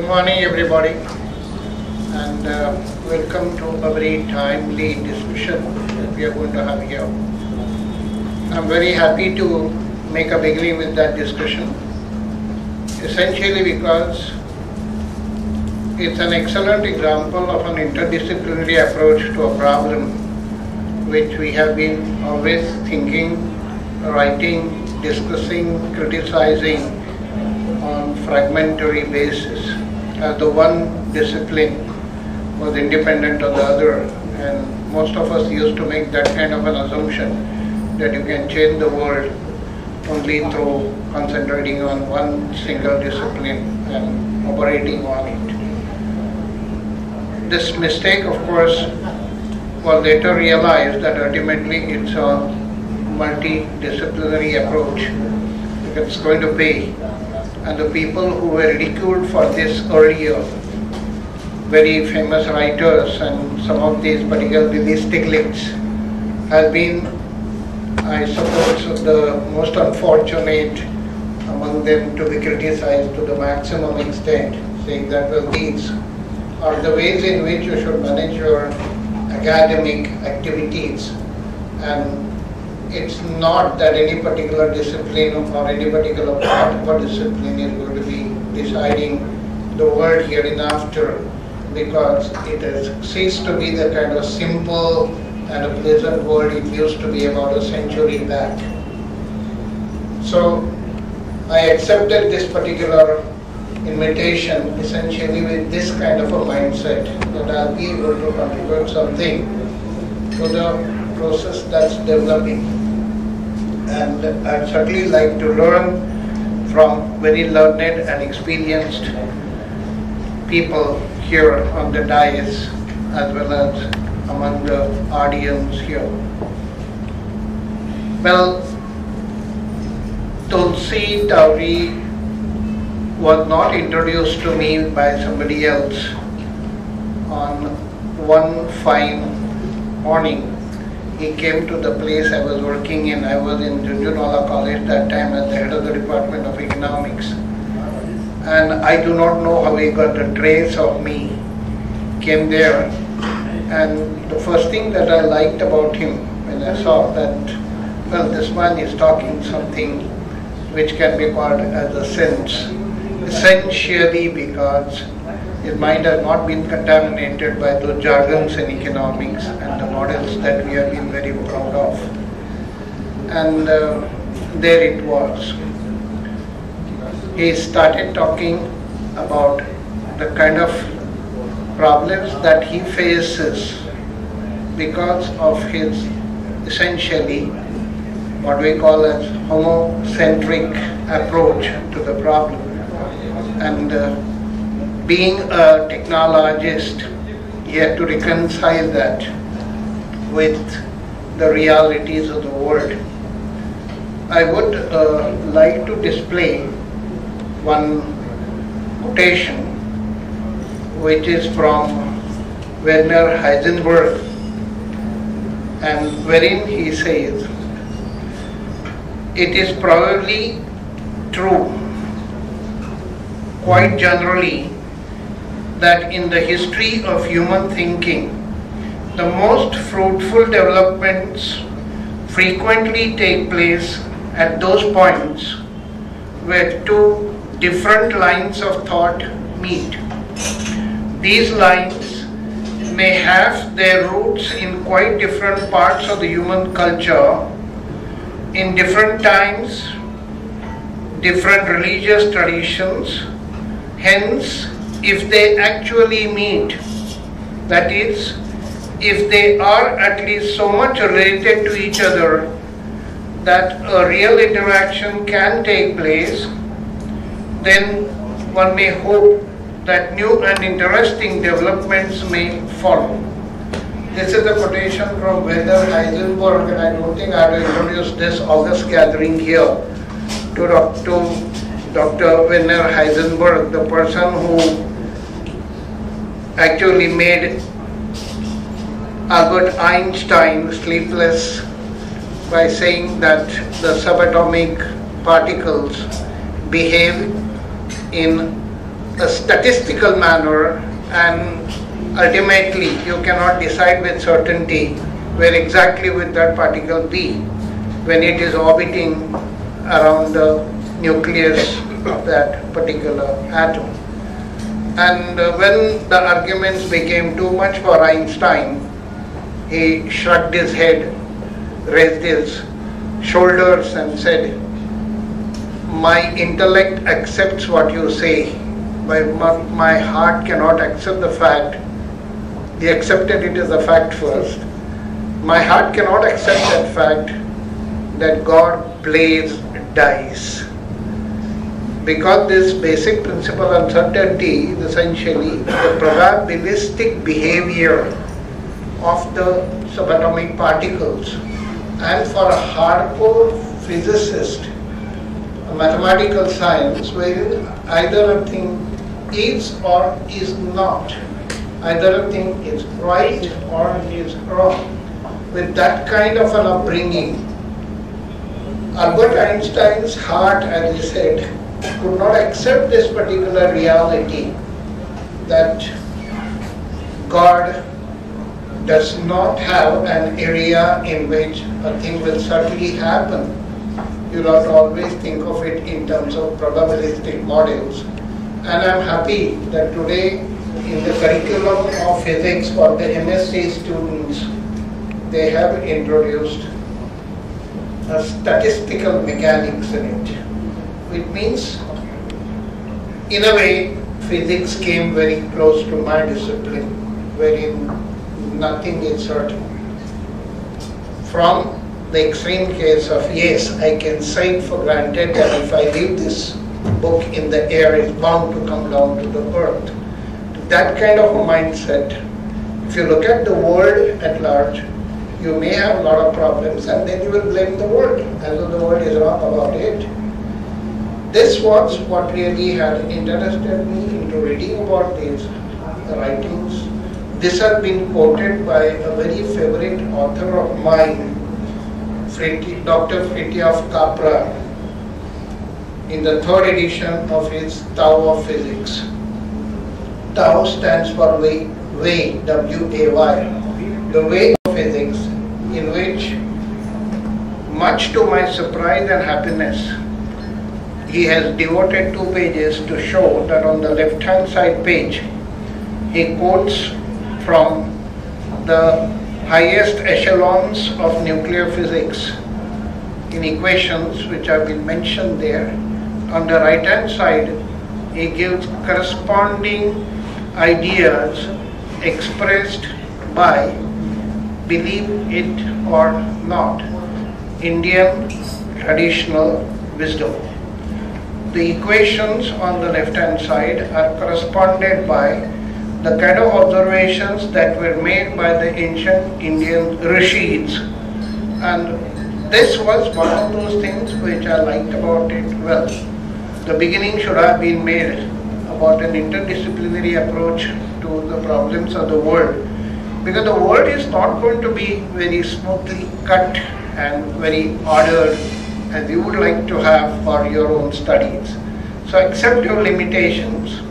morning, everybody, and welcome to a very timely discussion that we are going to have here. I'm very happy to make a beginning with that discussion, essentially because it's an excellent example of an interdisciplinary approach to a problem which we have been always thinking, writing, discussing, criticizing on fragmentary basis. The one discipline was independent of the other, and most of us used to make that kind of an assumption that you can change the world only through concentrating on one single discipline and operating on it. This mistake, of course, was later realized that ultimately it's a multidisciplinary approach that's going to pay. And the people who were ridiculed for this earlier, very famous writers and some of these, particularly these Stiglitz, has been, I suppose, the most unfortunate among them to be criticized to the maximum extent, saying that, well, these are the ways in which you should manage your academic activities, and it's not that any particular discipline or any particular part of a discipline is going to be deciding the world hereinafter, because it has ceased to be the kind of simple and a pleasant world it used to be about a century back. So I accepted this particular invitation essentially with this kind of a mindset that I'll be able to contribute something to the process that's developing. And I'd certainly like to learn from very learned and experienced people here on the dais as well as among the audience here. Well, Tulsi Tawari was not introduced to me by somebody else. On one fine morning, he came to the place I was working in. I was in Junjunwala College that time as the head of the Department of Economics. And I do not know how he got a trace of me, came there. And the first thing that I liked about him when I saw that, well, this man is talking something which can be called as a sense, essentially because his mind has not been contaminated by those jargons in economics and the models that we have been very proud of. And there it was. He started talking about the kind of problems that he faces because of his essentially what we call as homocentric approach to the problem. And being a technologist, he had to reconcile that with the realities of the world. I would like to display one quotation which is from Werner Heisenberg, and wherein he says, "It is probably true, quite generally, that in the history of human thinking, the most fruitful developments frequently take place at those points where two different lines of thought meet. These lines may have their roots in quite different parts of the human culture, in different times, different religious traditions. Hence, if they actually meet, that is, if they are at least so much related to each other that a real interaction can take place, then one may hope that new and interesting developments may follow." This is a quotation from Werner Heisenberg, and I don't think I have to introduce this august gathering here to Dr. Werner Heisenberg, the person who actually made Albert Einstein sleepless by saying that the subatomic particles behave in a statistical manner, and ultimately you cannot decide with certainty where exactly will that particle be when it is orbiting around the nucleus of that particular atom. And when the arguments became too much for Einstein, he shrugged his head, raised his shoulders and said, "My intellect accepts what you say, but my heart cannot accept the fact." He accepted it as a fact first. "My heart cannot accept that fact that God plays dice." Because this basic principle uncertainty is essentially the probabilistic behavior of the subatomic particles. And for a hardcore physicist, a mathematical science wherein either a thing is or is not, either a thing is right or it is wrong. With that kind of an upbringing, Albert Einstein's heart, as he said, could not accept this particular reality that God does not have an area in which a thing will certainly happen. You not always think of it in terms of probabilistic models. And I'm happy that today in the curriculum of physics for the MSc students, they have introduced a statistical mechanics in it. It means, in a way, physics came very close to my discipline, wherein nothing is certain. From the extreme case of, yes, I can say for granted that if I leave this book in the air, it's bound to come down to the earth. To that kind of a mindset, if you look at the world at large, you may have a lot of problems, and then you will blame the world, as though the world is wrong about it. This was what really had interested me into reading about these writings. This has been quoted by a very favorite author of mine, Dr. Fritjof Capra, in the third edition of his Tao of Physics. Tao stands for way, W-A-Y, the way of physics, in which, much to my surprise and happiness, he has devoted 2 pages to show that on the left-hand side page, he quotes from the highest echelons of nuclear physics in equations which have been mentioned there. On the right-hand side, he gives corresponding ideas expressed by, believe it or not, Indian traditional wisdom. The equations on the left-hand side are corresponded by the kind of observations that were made by the ancient Indian rishis. And this was one of those things which I liked about it. Well, the beginning should have been made about an interdisciplinary approach to the problems of the world, because the world is not going to be very smoothly cut and very ordered as you would like to have for your own studies. So accept your limitations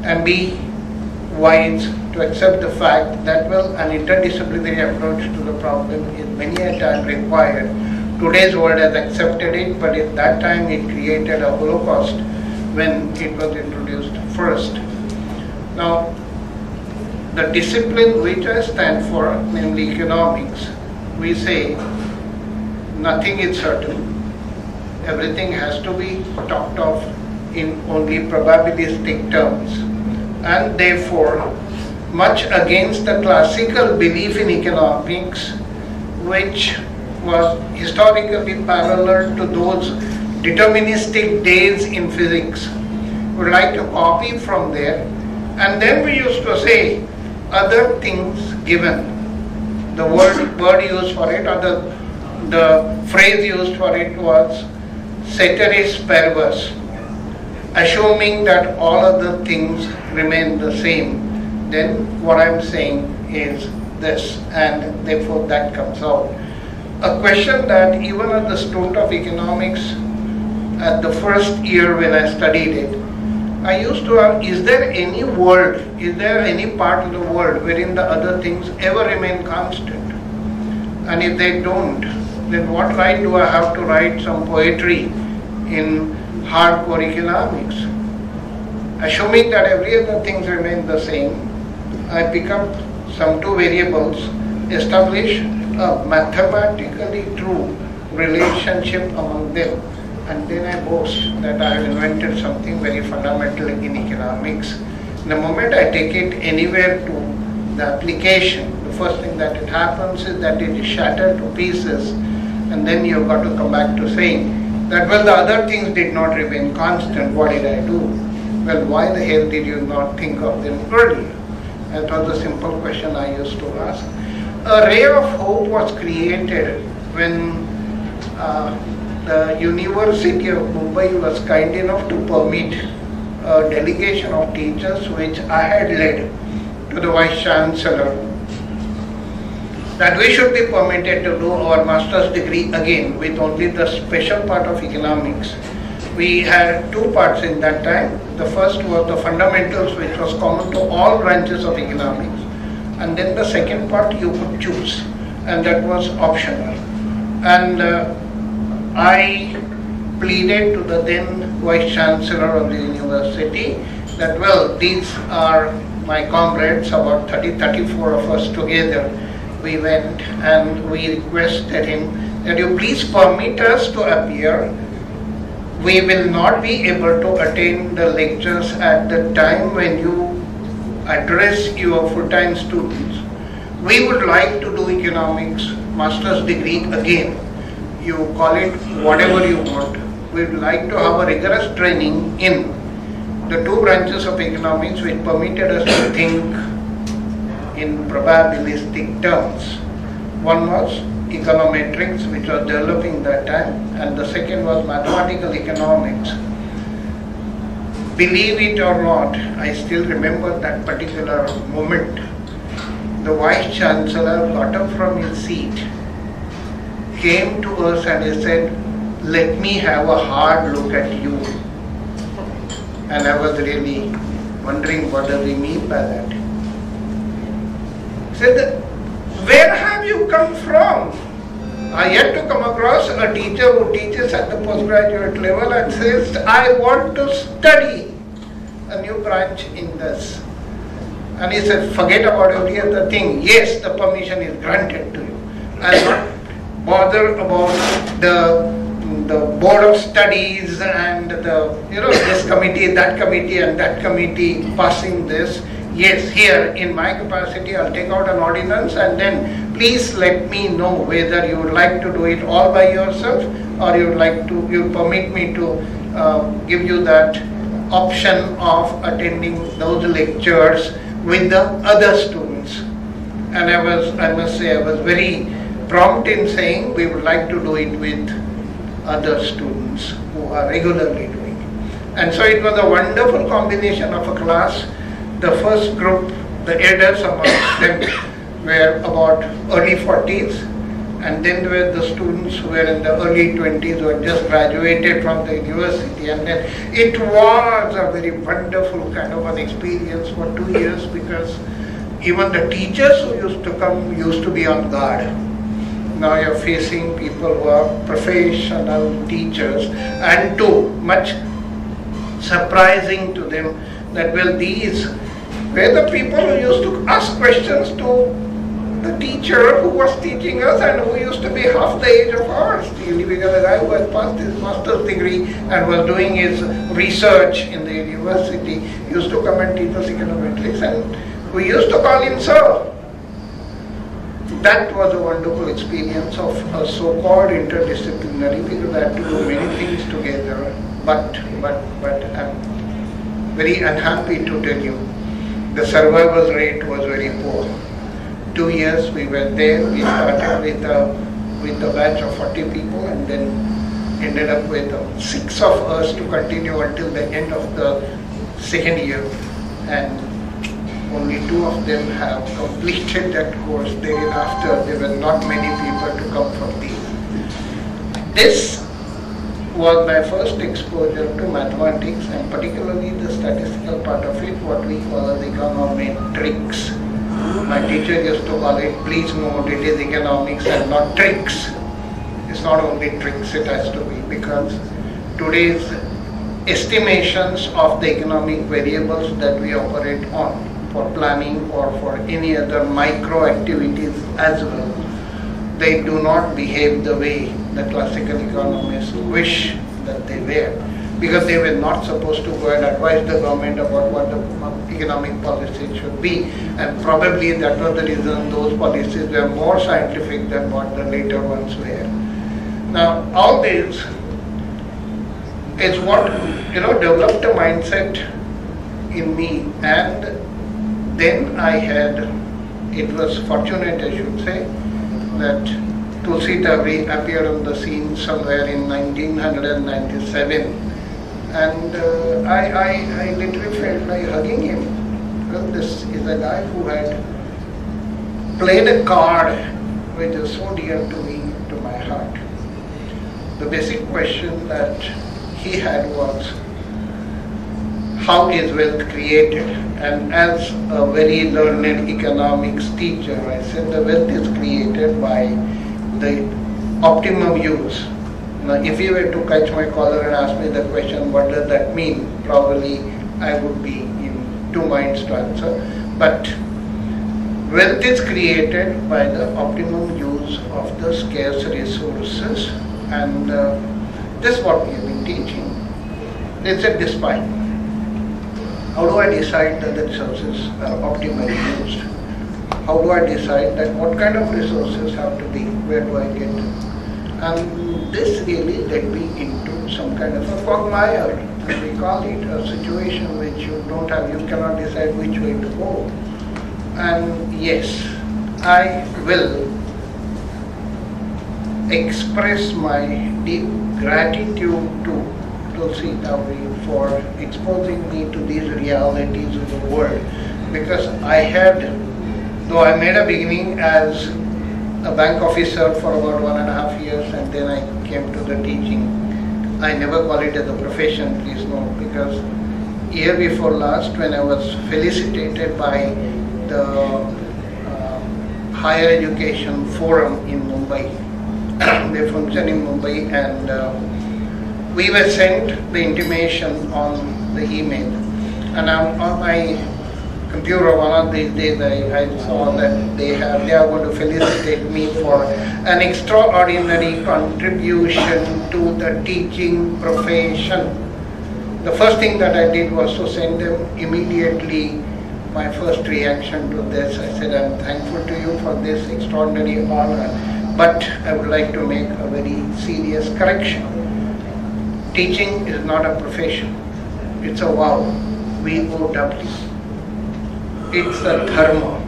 and be wise to accept the fact that, well, an interdisciplinary approach to the problem is many a time required. Today's world has accepted it, but at that time it created a holocaust when it was introduced first. Now, the discipline which I stand for, namely economics, we say nothing is certain. Everything has to be talked of in only probabilistic terms, and therefore much against the classical belief in economics, which was historically parallel to those deterministic days in physics. We would like to copy from there, and then we used to say other things given. The word used for it, or the phrase used for it was ceteris paribus, assuming that all other things remain the same. Then what I'm saying is this, and therefore that comes out. A question that even as the student of economics at the first year when I studied it, I used to ask, is there any world, is there any part of the world wherein the other things ever remain constant? And if they don't, then what right do I have to write some poetry in hardcore economics? Assuming that every other thing remains the same, I pick up some two variables, establish a mathematically true relationship among them, and then I boast that I have invented something very fundamental in economics. The moment I take it anywhere to the application, the first thing that it happens is that it is shattered to pieces, and then you've got to come back to saying that, well, the other things did not remain constant, what did I do? Well, why the hell did you not think of them earlier? That was a simple question I used to ask. A ray of hope was created when the University of Mumbai was kind enough to permit a delegation of teachers, which I had led, to the Vice Chancellor, that we should be permitted to do our master's degree again with only the special part of economics. We had two parts in that time. The first was the fundamentals, which was common to all branches of economics, and then the second part you could choose, and that was optional. And I pleaded to the then Vice Chancellor of the university that, well, these are my comrades, about 34 of us together. We went and we requested him that you please permit us to appear. We will not be able to attend the lectures at the time when you address your full-time students. We would like to do economics master's degree again. You call it whatever you want. We would like to have a rigorous training in the two branches of economics which permitted us to think in probabilistic terms. One was econometrics, which was developing that time, and the second was mathematical economics. Believe it or not, I still remember that particular moment. The Vice Chancellor got up from his seat, came to us and he said, "Let me have a hard look at you." And I was really wondering, what does he mean by that? He said, "Where have you come from?" I yet to come across a teacher who teaches at the postgraduate level and says, "I want to study a new branch in this." And he said, "Forget about every other thing. Yes, the permission is granted to you. I'll not bother about the board of studies and this committee, that committee, and that committee passing this. Yes, here in my capacity, I'll take out an ordinance, and then please let me know whether you would like to do it all by yourself, or you permit me to give you that option of attending those lectures with the other students." And I must say, I was very prompt in saying we would like to do it with other students who are regularly doing it. And so it was a wonderful combination of a class. The first group, the elders amongst them, were about early 40s, and then there were the students who were in the early 20s who had just graduated from the university. And then it was a very wonderful kind of an experience for 2 years, because even the teachers who used to come used to be on guard. Now you're facing people who are professional teachers, and too much surprising to them that, well, these were the people who used to ask questions to the teacher who was teaching us and who used to be half the age of ours. Because the guy who had passed his master's degree and was doing his research in the university used to come and teach us econometrics, and we used to call him sir. That was a wonderful experience of a so-called interdisciplinary, because I had to do many things together. But I'm very unhappy to tell you, the survival rate was very poor. 2 years we were there. We started with a batch of 40 people, and then ended up with 6 of us to continue until the end of the second year. And only 2 of them have completed that course. Thereafter, there were not many people to come from these. This was my first exposure to mathematics, and particularly the statistical part of it, what we call as econometrics. My teacher used to call it, please note, it is economics and not tricks. It's not only tricks, it has to be, because today's estimations of the economic variables that we operate on for planning or for any other micro activities as well, they do not behave the way the classical economists wish that they were, because they were not supposed to go and advise the government about what the economic policy should be, and probably that was the reason those policies were more scientific than what the later ones were. Now, all this is what developed a mindset in me, and then I had, it was fortunate I should say, that Tulsi Tawari appeared on the scene somewhere in 1997, and I literally felt like hugging him. Well, this is a guy who had played a card which is so dear to me, to my heart. The basic question that he had was, how is wealth created? And as a very learned economics teacher, I said the wealth is created by the optimum use. Now, if you were to catch my collar and ask me the question, what does that mean? Probably I would be in two minds to answer. But wealth is created by the optimum use of the scarce resources, and this is what we have been teaching. It's a despite. How do I decide that the resources are optimally used? How do I decide that what kind of resources have to be? Where do I get? And this really led me into some kind of a quagmire, as we call it, a situation which you don't have, you cannot decide which way to go. And yes, I will express my deep gratitude to Tulsi Tawari for exposing me to these realities of the world, because I had, though I made a beginning as a bank officer for about 1.5 years, and then I came to the teaching. I never call it as a profession, please note, because year before last, when I was felicitated by the Higher Education Forum in Mumbai, they function in Mumbai, and we were sent the intimation on the email, and on my computer one of these days I saw that they are going to felicitate me for an extraordinary contribution to the teaching profession. The first thing that I did was to send them immediately my first reaction to this. I said, I'm thankful to you for this extraordinary honor, but I would like to make a very serious correction. Teaching is not a profession, it's a vow, V-O-W. It's a dharma.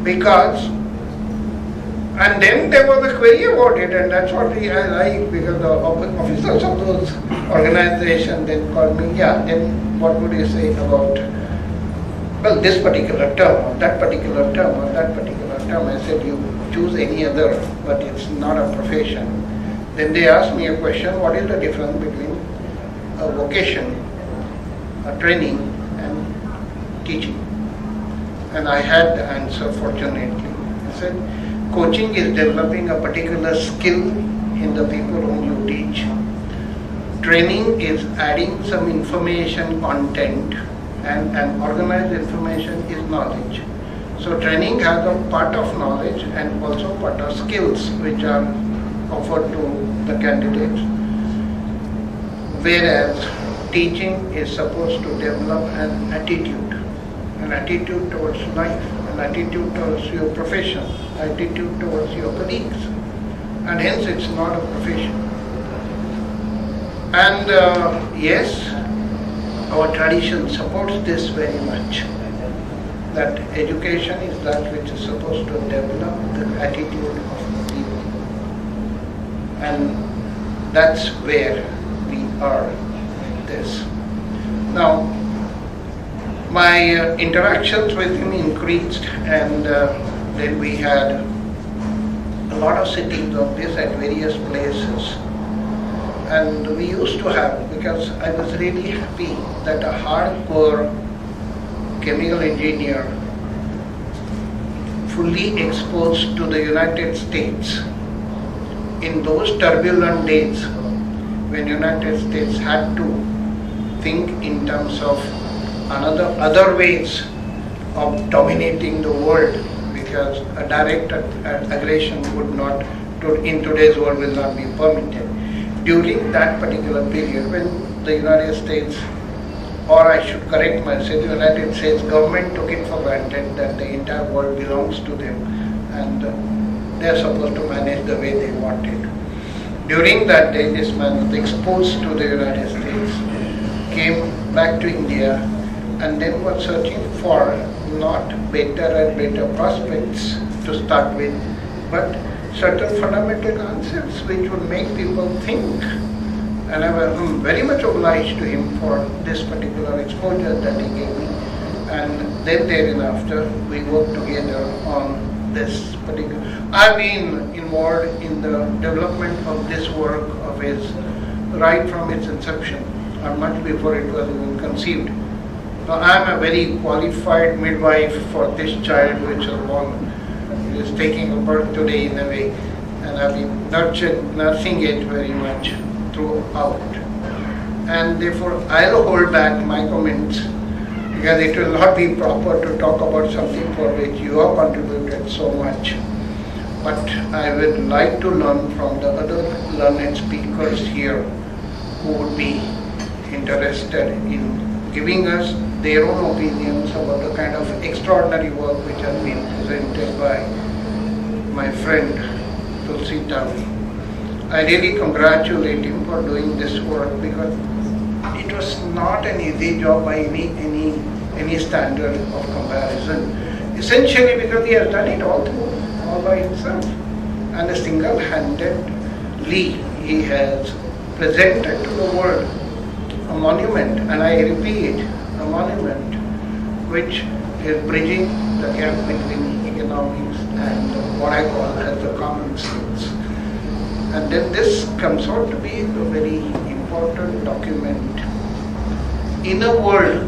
Because, and then there was a query about it, and that's what I like, because the officers of those organizations then called me, yeah, then what would you say about, well, this particular term, or that particular term, or that particular term? I said, you choose any other, but it's not a profession. Then they asked me a question, what is the difference between a vocation, a training, and teaching? And I had the answer, fortunately. I said, coaching is developing a particular skill in the people whom you teach. Training is adding some information content, and organized information is knowledge. So training has a part of knowledge and also part of skills which are offered to the candidates, whereas teaching is supposed to develop an attitude towards life, an attitude towards your profession, attitude towards your colleagues, and hence it's not a profession. And yes, our tradition supports this very much, that education is that which is supposed to develop the attitude of people. And that's where we are with this. Now, my interactions with him increased, and then we had a lot of sittings of this at various places. And we used to have, because I was really happy that a hardcore chemical engineer fully exposed to the United States in those turbulent days when United States had to think in terms of other ways of dominating the world, because a direct aggression would not, in today's world, will not be permitted. During that particular period when the United States, or I should correct myself, the United States government took it for granted that the entire world belongs to them and they are supposed to manage the way they want it. During that day, this man was exposed to the United States, came back to India, and then was searching for not better and better prospects to start with, but certain fundamental concepts which would make people think. And I was very much obliged to him for this particular exposure that he gave me. And then thereafter, we worked together on this particular. I've been involved in the development of this work of his right from its inception, or much before it was even conceived. So I'm a very qualified midwife for this child which was born. It is taking a birth today in a way, and I've been nursing it very much throughout. And therefore I'll hold back my comments, because it will not be proper to talk about something for which you have contributed so much. But I would like to learn from the other learned speakers here who would be interested in giving us their own opinions about the kind of extraordinary work which has been presented by my friend Tulsi Tawari. I really congratulate him for doing this work, because it was not an easy job by any standard of comparison. Essentially because he has done it all by himself, and single-handedly he has presented to the world a monument, and I repeat, a monument which is bridging the gap between economics and what I call as the common sense. And then this comes out to be a very important document in a world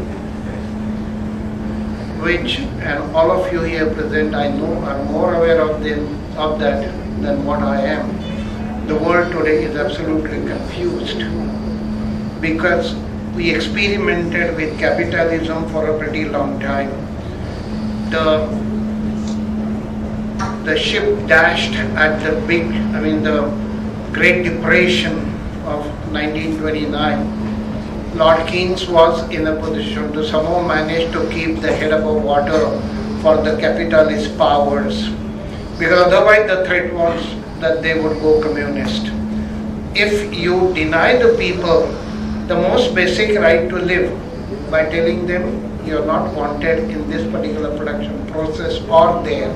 which, and all of you here present, I know, are more aware of that than what I am. The world today is absolutely confused, because we experimented with capitalism for a pretty long time. The ship dashed at the Great Depression of 1929. Lord Keynes was in a position to somehow manage to keep the head above water for the capitalist powers, because otherwise the threat was that they would go communist. If you deny the people the most basic right to live by telling them you're not wanted in this particular production process or there,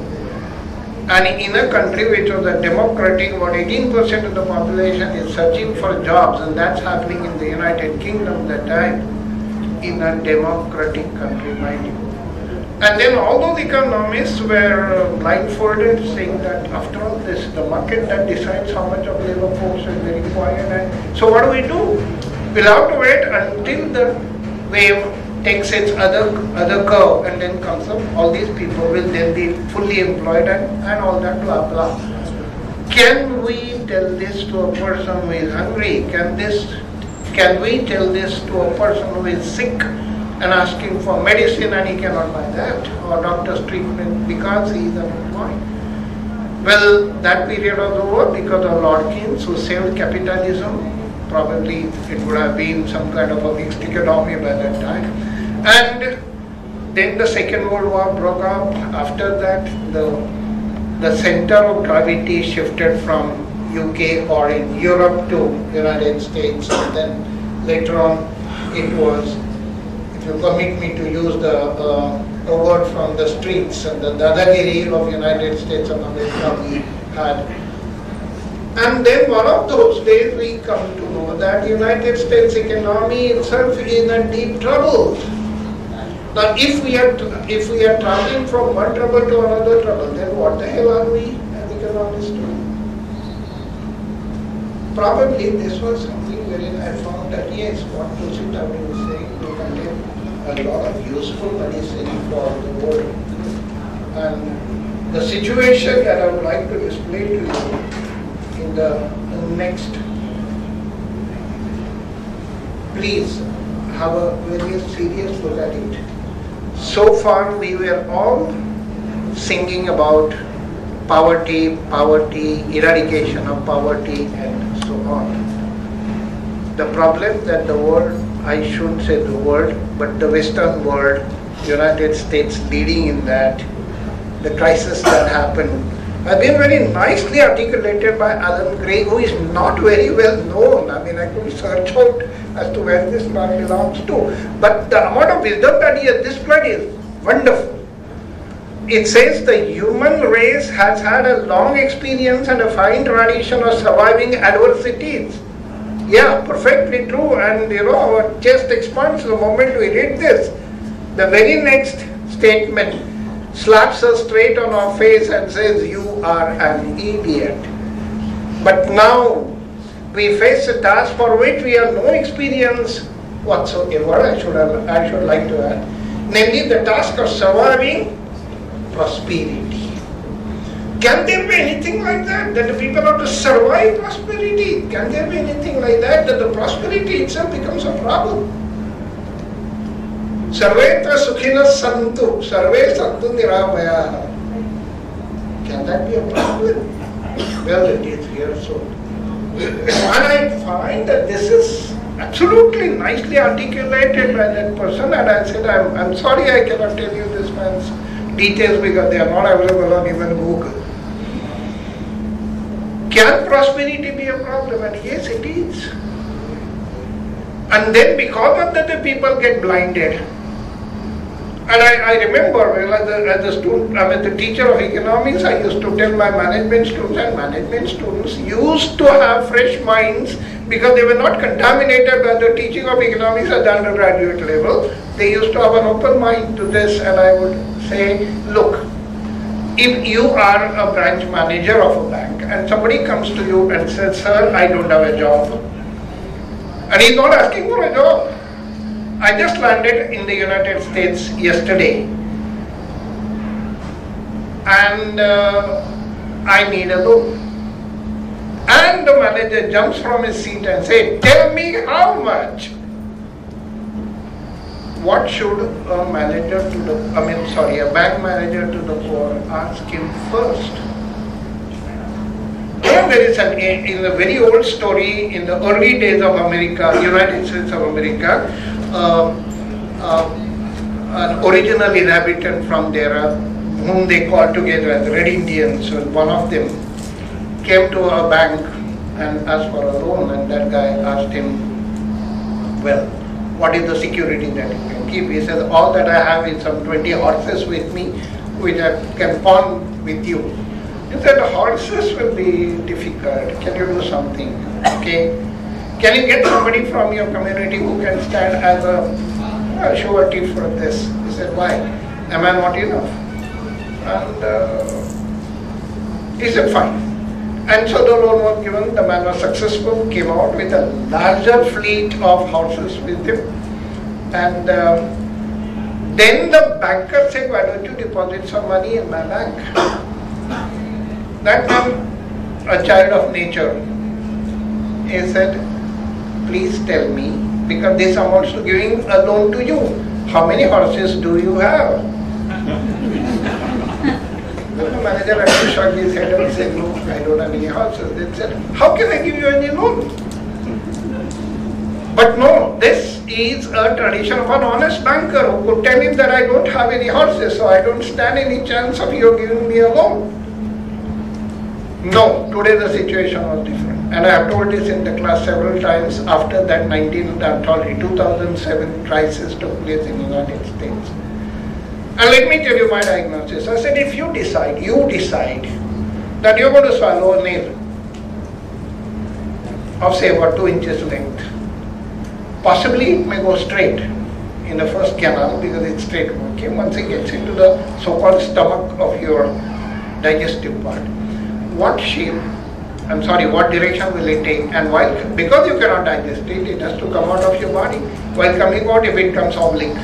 and in a country which was a democratic, about 18% of the population is searching for jobs, and that's happening in the United Kingdom that time, in a democratic country, mind you. And then all those economists were blindfolded, saying that after all this, the market that decides how much of labor force is required. And so what do? We'll have to wait until the wave takes its other curve and then comes up. All these people will then be fully employed and all that blah blah. Can we tell this to a person who is hungry? Can we tell this to a person who is sick and asking for medicine and he cannot buy that, or doctor's treatment because he is unemployed? Well, that period was over because of Lord Keynes, who saved capitalism. Probably it would have been some kind of a mixed economy by that time. And then the Second World War broke out. After that, the center of gravity shifted from UK or in Europe to United States. And then later on, it was, if you permit me to use a word from the streets, and the Dadagiri of United States of America we had. And then one of those days we come to know that United States economy itself is in deep trouble. Now if we are traveling from one trouble to another trouble, then what the hell are we as economists doing? Probably this was something wherein I found that yes, what Tulsi Tawari was saying will contain a lot of useful medicine for the world. And the situation that I would like to display to you in the next, please have a very serious look at it. So far we were all singing about poverty, eradication of poverty and so on. The problem that the world, I shouldn't say the world, but the Western world, United States leading in that, the crisis that happened, have been very nicely articulated by Alan Gray, who is not very well known. I mean, I could search out as to where this man belongs to. But the amount of wisdom that he has displayed is wonderful. It says the human race has had a long experience and a fine tradition of surviving adversities. Yeah, perfectly true. And our chest expands the moment we read this. The very next statement slaps us straight on our face and says, you are an idiot. But now we face a task for which we have no experience whatsoever, I should like to add, namely the task of surviving prosperity. Can there be anything like that the people have to survive prosperity? Can there be anything like that the prosperity itself becomes a problem? Sarvetra sukhina santu, sarve santu niramaya. Can that be a problem? Well, it is here so. And I find that this is absolutely nicely articulated by that person, and I said, I'm sorry I cannot tell you this man's details because they are not available on even Google. Can prosperity be a problem? And yes, it is. And then because of that, the people get blinded. And I remember as a student, I mean the teacher of economics, I used to tell my management students, and management students used to have fresh minds because they were not contaminated by the teaching of economics at the undergraduate level. They used to have an open mind to this, and I would say, look, if you are a branch manager of a bank and somebody comes to you and says, sir, I don't have a job, and he's not asking for a job. I just landed in the United States yesterday, and I need a loan. And the manager jumps from his seat and says, tell me how much. What should a manager to the, a bank manager to the poor ask him first? There is in the very old story, in the early days of America, United States of America, an original inhabitant from there, whom they called together as Red Indians, so one of them came to a bank and asked for a loan, and that guy asked him, well, what is the security that you can keep? He says, all that I have is some 20 horses with me, which I can pawn with you. He said, horses will be difficult. Can you do something? Okay. Can you get somebody from your community who can stand as a surety for this? He said, why? Am I not enough? And he said, fine. And so the loan was given, the man was successful, came out with a larger fleet of horses with him. And then the banker said, why don't you deposit some money in my bank? That man, a child of nature, he said, please tell me, because this amounts to giving a loan to you. How many horses do you have? The manager had to shake his head and said, no, I don't have any horses. They said, how can I give you any loan? But no, this is a tradition of an honest banker who could tell him that I don't have any horses, so I don't stand any chance of you giving me a loan. No, today the situation was different. And I have told this in the class several times after that 2007 crisis took place in the United States. And let me tell you my diagnosis. I said, if you decide that you're going to swallow a nail of say about 2 inches length, possibly it may go straight in the first canal because it's straight working. Once it gets into the so-called stomach of your digestive part, what shape I'm sorry, what direction will it take? And while, because you cannot digest it, it has to come out of your body. While coming out, if it comes oblique,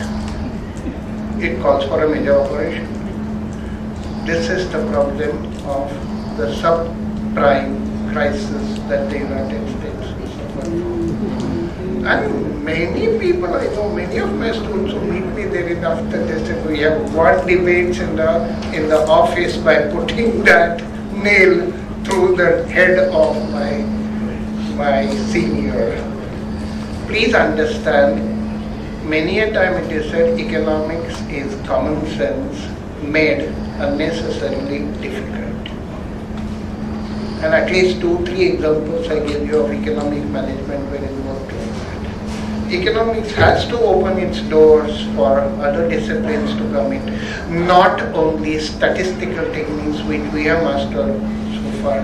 it calls for a major operation. This is the problem of the subprime crisis that the United States is suffering. And many people, I know many of my students who meet me there in after they said we have won debates in the office by putting that nail through the head of my senior. Please understand, many a time it is said economics is common sense made unnecessarily difficult. And at least 2-3 examples I gave you of economic management where it worked like that. Economics has to open its doors for other disciplines to come in, not only statistical techniques which we have mastered so far.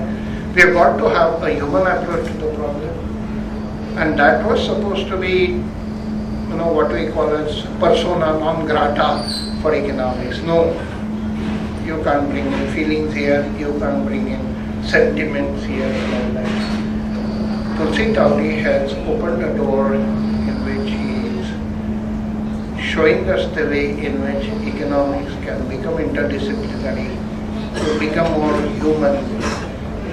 We have got to have a human approach to the problem. And that was supposed to be, what we call as persona non grata for economics. No, you can't bring in feelings here, you can't bring in sentiments here and all that. Tulsi Tawari has opened a door in which he is showing us the way in which economics can become interdisciplinary, to become more human,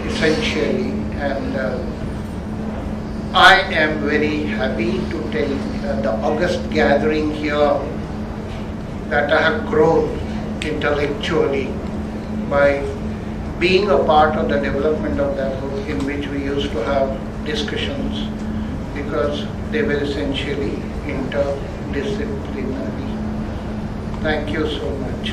essentially. And I am very happy to tell the August gathering here that I have grown intellectually by being a part of the development of that book, in which we used to have discussions because they were essentially interdisciplinary. Thank you so much.